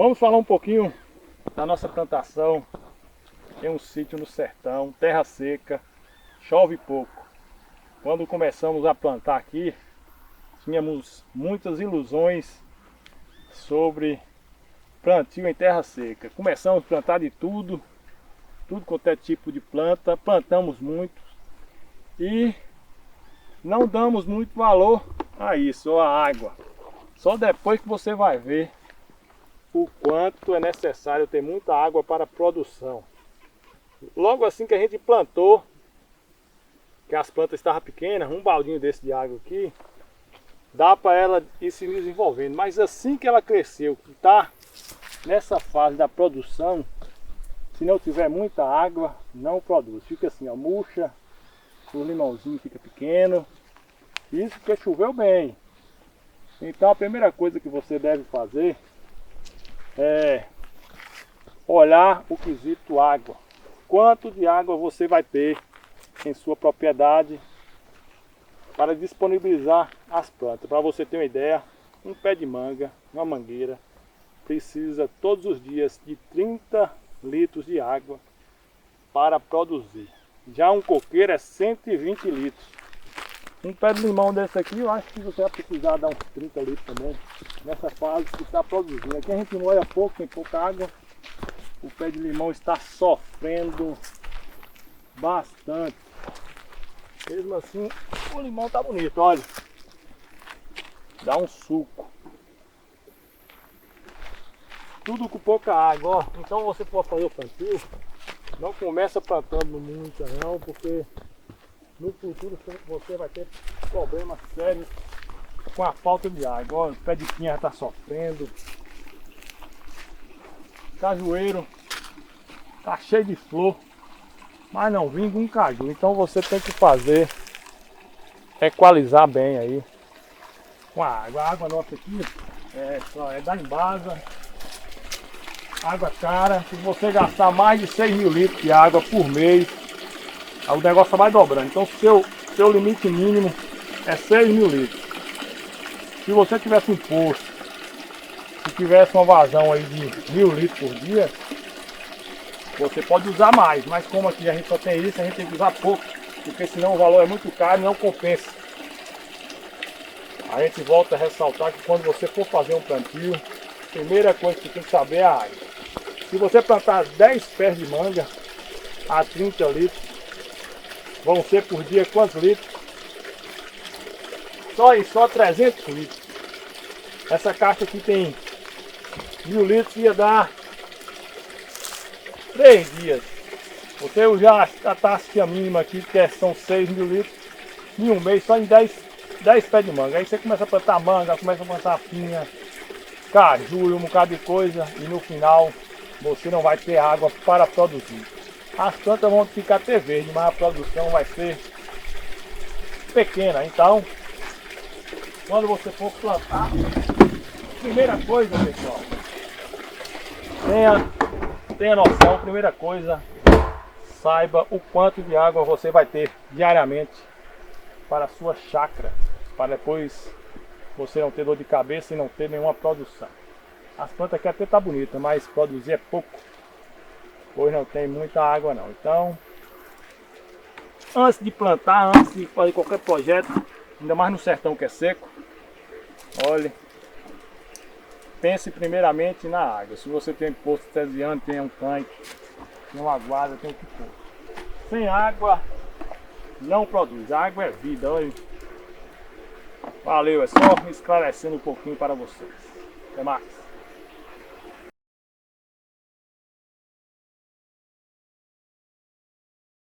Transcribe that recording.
Vamos falar um pouquinho da nossa plantação. Tem um sítio no sertão, terra seca, chove pouco. Quando começamos a plantar aqui, tínhamos muitas ilusões sobre plantio em terra seca. Começamos a plantar de tudo quanto é tipo de planta, plantamos muito e não damos muito valor a isso, a água. Só depois que você vai ver o quanto é necessário ter muita água para a produção. Logo assim que a gente plantou, que as plantas estavam pequenas, um baldinho desse de água aqui, dá para ela ir se desenvolvendo. Mas assim que ela cresceu, que está nessa fase da produção, se não tiver muita água, não produz. Fica assim, ó, murcha, o limãozinho fica pequeno. Isso porque choveu bem. Então a primeira coisa que você deve fazer é olhar o quesito água. Quanto de água você vai ter em sua propriedade para disponibilizar as plantas. Para você ter uma ideia, um pé de manga, uma mangueira, precisa todos os dias de 30 litros de água para produzir. Já um coqueiro é 120 litros. Um pé de limão desse aqui, eu acho que você vai precisar dar uns 30 litros também, nessa fase que está produzindo. Aqui a gente molha pouco, tem pouca água. O pé de limão está sofrendo bastante. Mesmo assim, o limão está bonito, olha. Dá um suco. Tudo com pouca água, ó. Então você pode fazer o plantio, não começa plantando muita não, porque no futuro você vai ter problemas sérios com a falta de água. Olha, o pé de pinha já está sofrendo. Cajueiro tá cheio de flor, mas não vinga um caju. Então você tem que fazer, equalizar bem aí com a água. A água nossa aqui é da Embasa. Água cara. Se você gastar mais de 6 mil litros de água por mês, aí o negócio vai dobrando. Então seu limite mínimo é 6 mil litros. Se você tivesse um poço, se tivesse uma vazão aí de 1.000 litros por dia, você pode usar mais. Mas como aqui a gente só tem isso, a gente tem que usar pouco, porque senão o valor é muito caro e não compensa. A gente volta a ressaltar que quando você for fazer um plantio, a primeira coisa que você tem que saber é a água. Se você plantar 10 pés de manga a 30 litros, vão ser por dia quantos litros? Só 300 litros. Essa caixa aqui tem 1.000 litros, ia dar 3 dias. Você usar a taxa mínima aqui, que são 6 mil litros, em um mês, só em 10 pés de manga. Aí você começa a plantar manga, começa a plantar pinha, caju e um bocado de coisa, e no final você não vai ter água para produzir. As plantas vão ficar até verdes, mas a produção vai ser pequena. Então, quando você for plantar, primeira coisa, pessoal, tenha noção, primeira coisa, saiba o quanto de água você vai ter diariamente para a sua chácara, para depois você não ter dor de cabeça e não ter nenhuma produção. As plantas aqui até tá bonita, mas produzir é pouco, pois não tem muita água não. Então, antes de plantar, antes de fazer qualquer projeto, ainda mais no sertão que é seco, olhe, pense primeiramente na água. Se você tem poço artesiano, tem um tanque, tem uma guarda, tem o que for. Sem água não produz. A água é vida, olha. Valeu, é só esclarecendo um pouquinho para vocês. Até mais.